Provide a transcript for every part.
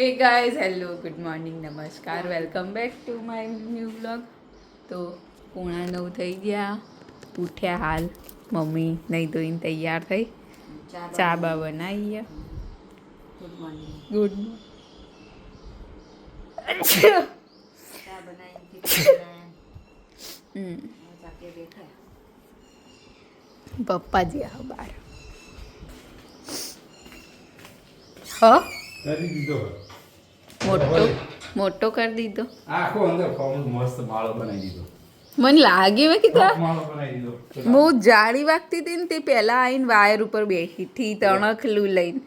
हे guys hello good morning नमस्कार welcome back to my new vlog. तो 8:45 થઈ ગયા, ઉઠ્યા હાલ. મમ્મી નહીં ધોઈને તૈયાર થઈ, ચા બા બનાવીએ. Good morning. ગુડ ચા બનાવી બેઠા. પપ્પાજી આ બાર હ કરી દીધો મોટો મોટો કરી દીધો. આખો અંદર ફોર્મ મસ્ત માળો બનાવી દીધો. મને લાગ્યું મેં કીધું માળો બનાવી દીધો. હું જાળી વાગતી હતી ને તે પહેલાં આવીને વાયર ઉપર બેસી હતી તણખલું લઈને,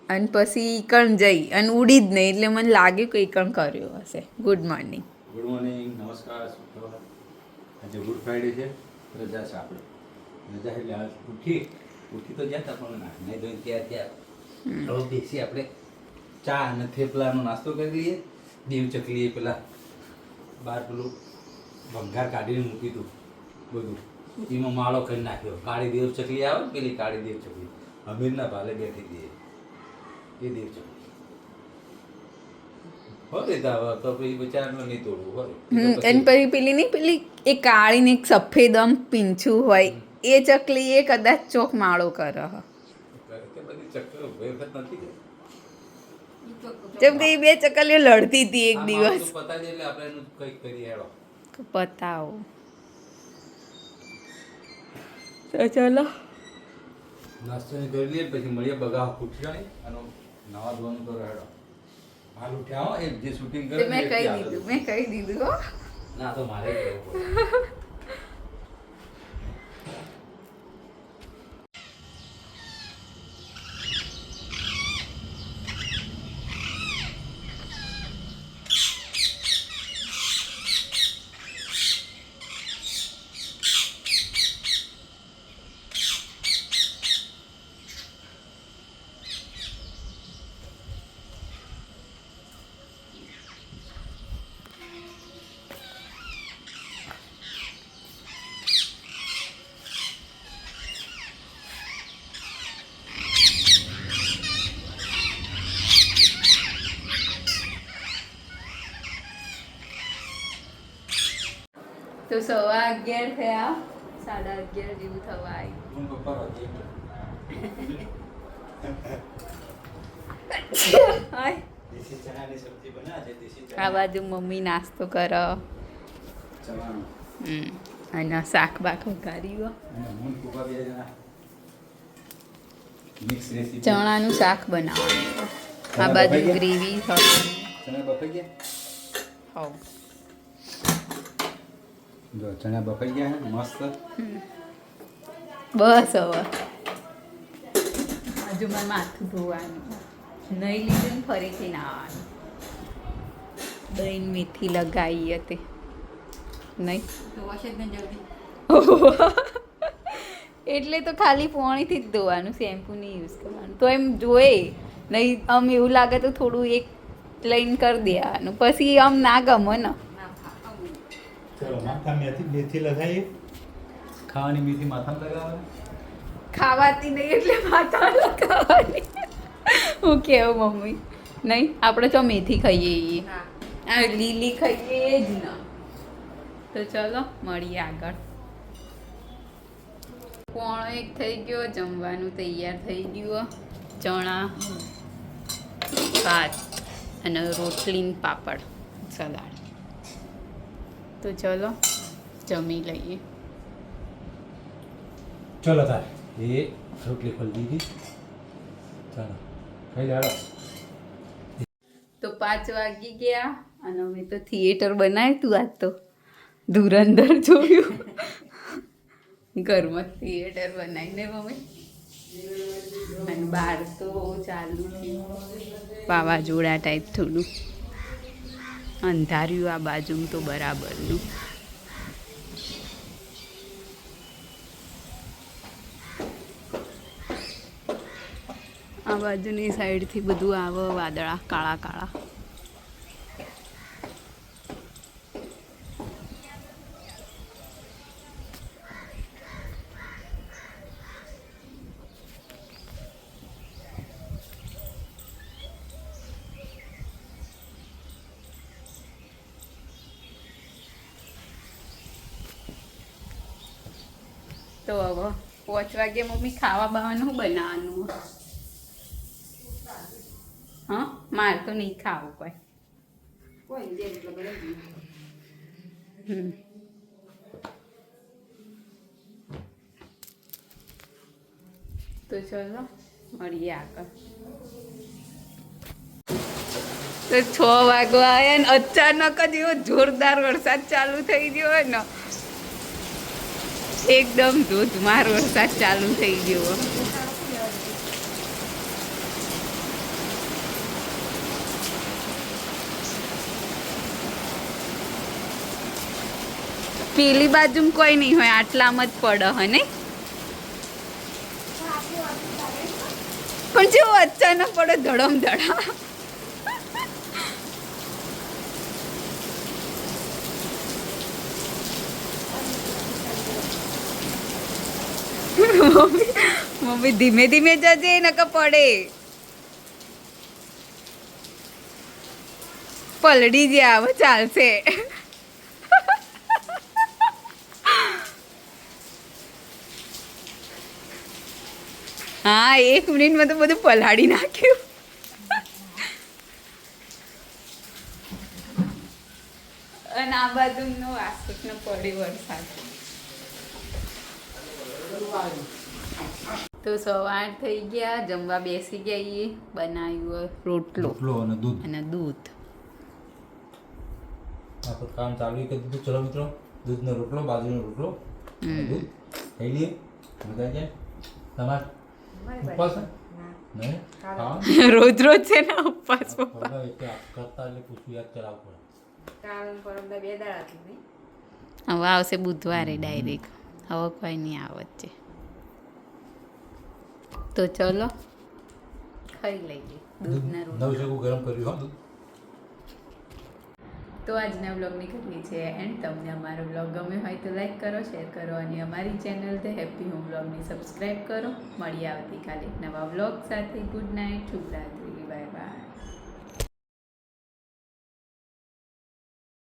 અને પછી ઈકણ જઈ અને ઉડી જ નહીં, એટલે મને લાગ્યું કે ઈકણ કર્યો હશે. Good morning. ગુડ મોર્નિંગ, નમસ્કાર. આજે ગુડ ફ્રાઈડે છે, રજા છે આપણે. રજા એટલે આજ ઉઠી તો જ્યાં હતા પણ નહીં ધોઈને ત્યાં હવે બેસી આપણે ચા અને થેપલાનો નાસ્તો કરી દઈએ. દેવ ચકલીએ પેલા બહાર પેલું ભંગાર કાઢીને મૂકી હતું બધું, એમાં માળો કરી નાખ્યો. કાળી દેવ ચકલી આવે ને પેલી કાળી દેવ ચકલી અમીરના ભાલે બેઠી દઈએ એ દેવ ચકલી હોય તો પછી બચારાને નહીં તોડવું હોય. અને પછી પેલી નહીં પેલી એ કાળી ને એક સફેદ આમ પીંછું હોય એ ચકલી એ કદાચ ચોક માળો કરે હ. બધી ચક્કર વખત નથી કે જેમ કે એ બે ચકલીઓ લડતી હતી એક દિવસ. પતા એટલે આપણે એનું કંઈક કરી હેડો. પતાવો તો ચલો નાસ્તો કરી લઈએ પછી મળીએ. બગા ઉઠ્યા નહીં અને નવા ધોવાનું કરો હેડો. હાલ ઉઠ્યા હો, એ જે શૂટિંગ કરે મેં કહી દીધું હો. ના તો મારે કરવું પડે. તો 11:15 થયા, 11:30 જેવું થવા આવ્યું. હું પપ્પા રોજી હાય. દેશી ચણાની સબ્જી બનાવે છે. દેશી આ બાજુ મમ્મી નાસ્તો કરો ચણાનું અને શાક બાક વઘાર્યું. અને હું પપ્પા બે જણા મિક્સ રેસીપી ચણાનું શાક બનાવવાનું. આ બાજુ ગ્રેવી થવાની. ચણા બફાઈ ગયા. હવ જો ચણા બફાઈ ગયા હે મસ્ત. બસ હવે હજુ મારે માથું ધોવાનું નહીં લીધું ને ફરીથી નાવાનું. દહીં મેથી લગાવી હતી નહીં તો વોશ જ નહીં જલ્દી. એટલે તો ખાલી પોણીથી જ ધોવાનું, શેમ્પુ નહીં યુઝ કરવાનું. તો એમ જોઈએ નહીં, આમ એવું લાગે તો થોડું એક લઈને કરી દેવાનું, પછી આમ ના ગમે ને. ચલો માથા મેથી લગાવીએ. ખાવાની મેથી માથામાં લગાવે. ખાવાતી નહીં એટલે માથા લગાવવાની. હું કેવું મમ્મી નહીં, આપણે તો મેથી ખાઈએ છીએ, આ લીલી ખાઈએ જ ના. તો ચલો મળીએ આગળ. 1:45 થઈ ગયો, જમવાનું તૈયાર થઈ ગયું. ચણા ભાત અને રોટલી ને પાપડ સલાડ. તો ચલો જમી લઈએ. ચલો તાર એ રોટલી ખોલી દીધી. ચાલો ખાઈ જાડો. તો 5 વાગી ગયા અને અમે તો થિયેટર બનાવ્યું હતું આજ તો. ધુરંધર જોયું. ઘરમાં થિયેટર બનાવીને મમ્મી, અને બહાર તો ચાલુ વાવાઝોડા ટાઈપ થોડું અંધાર્યું આ બાજુ તો બરાબરનું. આ બાજુની સાઈડથી બધું આવે વાદળા કાળા કાળા. તો હવે 5 વાગે મમ્મી ખાવા બાવાનું બનાવવાનું હા મારે તો નહીં ખાવું કોઈ કોઈ દે એટલે બનાવી દઈએ. હમ તો ચલો મળીએ આગળ તો 6 વાગવા આવ્યા ને અચાનક જ એવો જોરદાર વરસાદ ચાલુ થઈ ગયો હોય ને એકદમ ધોધમાર વરસાદ ચાલુ થઈ ગયો પેલી બાજુ કોઈ નહીં હોય આટલામાં જ પડે હે ને પણ જેવો અચાનક પડે ધડમ ધડા મમ્મી ધીમે ધીમે જજે નકર પડે પલડી ગયા હવે ચાલશે હા 1 મિનિટમાં તો બધું પલાળી નાખ્યું અને આ બાજુનો વાસુકનો પડે વરસાદ તો 8:15 થઈ ગયા જમવા બેસી ગઈએ બનાવ્યું રોટલો રોટલો અને દૂધ અને દૂધ આપણું કામ ચાલુ કરી દીધું. ચલો મિત્રો, દૂધનો રોટલો, બાજરીનો રોટલો અને દૂધ ખાઈ લઈએ. મજા જાય તમારે ઉપવાસ છે? નહીં ખાવાનું? રોજ રોજ છે ને ઉપવાસ પપ્પા હવે એટલે કરતા એટલે પૂછું યાદ કરાવવું પડે. કાલ પરમદા 2 દાડા થી નહીં. હવે આવશે બુધવારે ડાયરેક્ટ હવે કોઈ નહીં આવત છે તો ચલો ખાઈ લઈએ દૂધના રોટલા 9 સેકું ગરમ કર્યું હો દૂધ. તો આજના બ્લોગની કરીએ છીએ એન્ડ તમને અમારો બ્લોગ ગમ્યો હોય તો લાઈક કરો શેર કરો અને અમારી ચેનલ ધ હેપી હોમ બ્લોગને સબસ્ક્રાઈબ કરો મળીએ આવતીકાલે એક નવા બ્લોગ સાથે ગુડ નાઇટ શુભરાત્રી બાય બાય